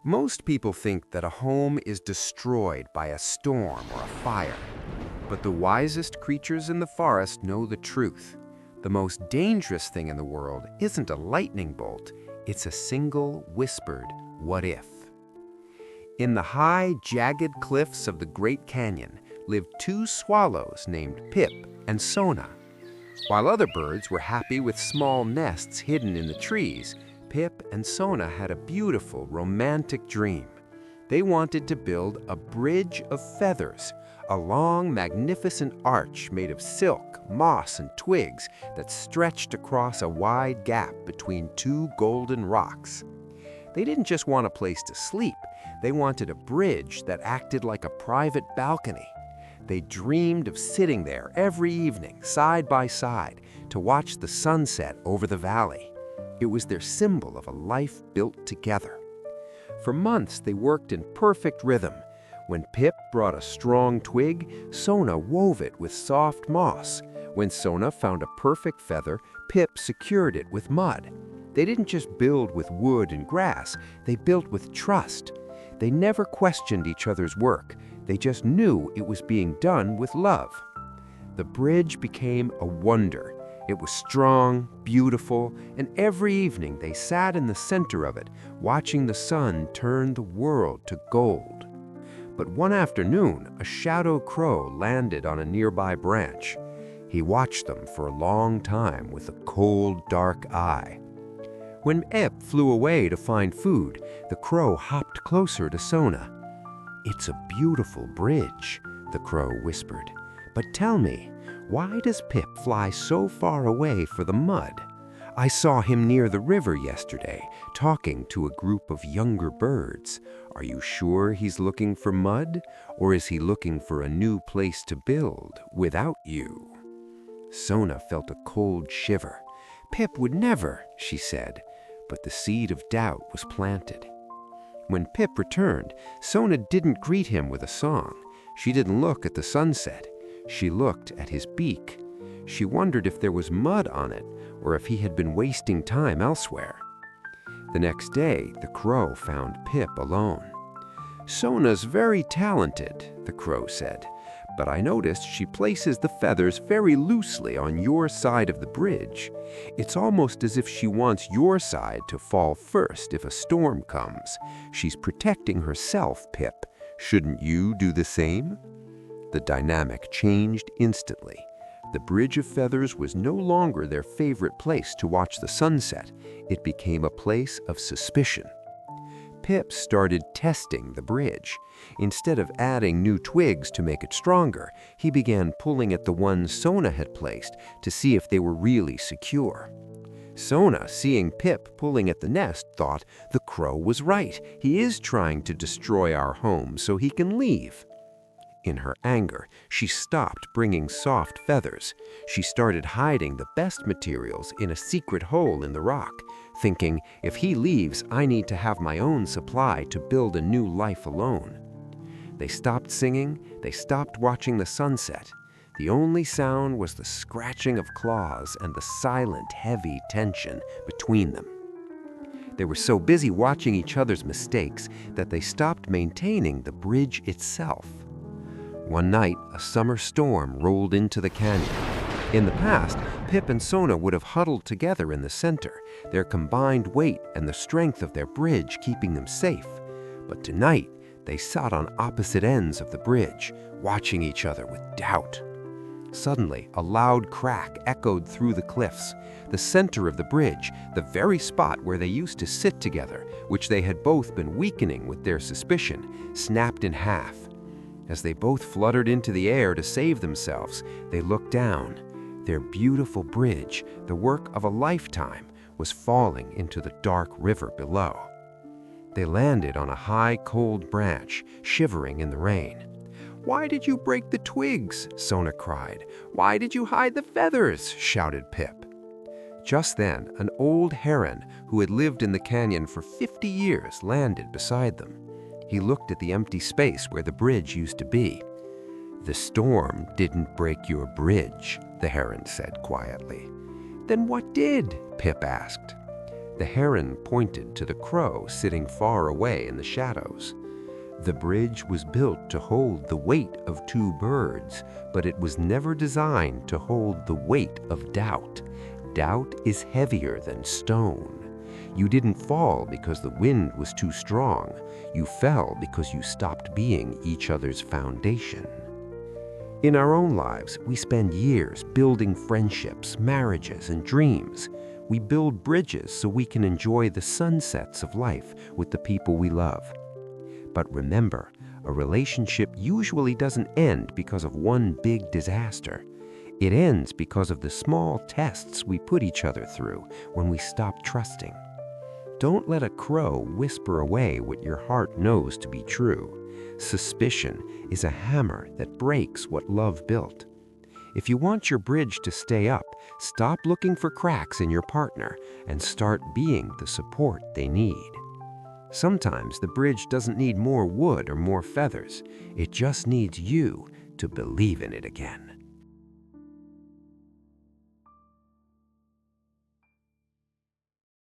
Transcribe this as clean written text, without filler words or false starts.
Most people think that a home is destroyed by a storm or a fire. But the wisest creatures in the forest know the truth. The most dangerous thing in the world isn't a lightning bolt, it's a single whispered "what if?" In the high, jagged cliffs of the Great Canyon lived two swallows named Pip and Sona. While other birds were happy with small nests hidden in the trees, Pip and Sona had a beautiful, romantic dream. They wanted to build a bridge of feathers, a long, magnificent arch made of silk, moss, and twigs that stretched across a wide gap between two golden rocks. They didn't just want a place to sleep, they wanted a bridge that acted like a private balcony. They dreamed of sitting there every evening, side by side, to watch the sunset over the valley. It was their symbol of a life built together. For months, they worked in perfect rhythm. When Pip brought a strong twig, Sona wove it with soft moss. When Sona found a perfect feather, Pip secured it with mud. They didn't just build with wood and grass, they built with trust. They never questioned each other's work. They just knew it was being done with love. The bridge became a wonder. It was strong, beautiful, and every evening they sat in the center of it, watching the sun turn the world to gold. But one afternoon, a shadow crow landed on a nearby branch. He watched them for a long time with a cold, dark eye. When Pip flew away to find food, the crow hopped closer to Sona. "It's a beautiful bridge," the crow whispered. "But tell me, why does Pip fly so far away for the mud? I saw him near the river yesterday, talking to a group of younger birds. Are you sure he's looking for mud, or is he looking for a new place to build without you?" Sona felt a cold shiver. "Pip would never," she said, but the seed of doubt was planted. When Pip returned, Sona didn't greet him with a song. She didn't look at the sunset. She looked at his beak. She wondered if there was mud on it, or if he had been wasting time elsewhere. The next day, the crow found Pip alone. "Sona's very talented," the crow said, "but I noticed she places the feathers very loosely on your side of the bridge. It's almost as if she wants your side to fall first if a storm comes. She's protecting herself, Pip. Shouldn't you do the same?" The dynamic changed instantly. The bridge of feathers was no longer their favorite place to watch the sunset. It became a place of suspicion. Pip started testing the bridge. Instead of adding new twigs to make it stronger, he began pulling at the ones Sona had placed to see if they were really secure. Sona, seeing Pip pulling at the nest, thought the crow was right. He is trying to destroy our home so he can leave. In her anger, she stopped bringing soft feathers. She started hiding the best materials in a secret hole in the rock, thinking, if he leaves, I need to have my own supply to build a new life alone. They stopped singing, they stopped watching the sunset. The only sound was the scratching of claws and the silent, heavy tension between them. They were so busy watching each other's mistakes that they stopped maintaining the bridge itself. One night, a summer storm rolled into the canyon. In the past, Pip and Sona would have huddled together in the center, their combined weight and the strength of their bridge keeping them safe. But tonight, they sat on opposite ends of the bridge, watching each other with doubt. Suddenly, a loud crack echoed through the cliffs. The center of the bridge, the very spot where they used to sit together, which they had both been weakening with their suspicion, snapped in half. As they both fluttered into the air to save themselves, they looked down. Their beautiful bridge, the work of a lifetime, was falling into the dark river below. They landed on a high, cold branch, shivering in the rain. "Why did you break the twigs?" Sona cried. "Why did you hide the feathers?" shouted Pip. Just then, an old heron who had lived in the canyon for 50 years landed beside them. He looked at the empty space where the bridge used to be. "The storm didn't break your bridge," the heron said quietly. "Then what did?" Pip asked. The heron pointed to the crow sitting far away in the shadows. The bridge was built to hold the weight of two birds, but it was never designed to hold the weight of doubt. Doubt is heavier than stone. You didn't fall because the wind was too strong. You fell because you stopped being each other's foundation. In our own lives, we spend years building friendships, marriages, and dreams. We build bridges so we can enjoy the sunsets of life with the people we love. But remember, a relationship usually doesn't end because of one big disaster. It ends because of the small tests we put each other through when we stop trusting. Don't let a crow whisper away what your heart knows to be true. Suspicion is a hammer that breaks what love built. If you want your bridge to stay up, stop looking for cracks in your partner and start being the support they need. Sometimes the bridge doesn't need more wood or more feathers. It just needs you to believe in it again.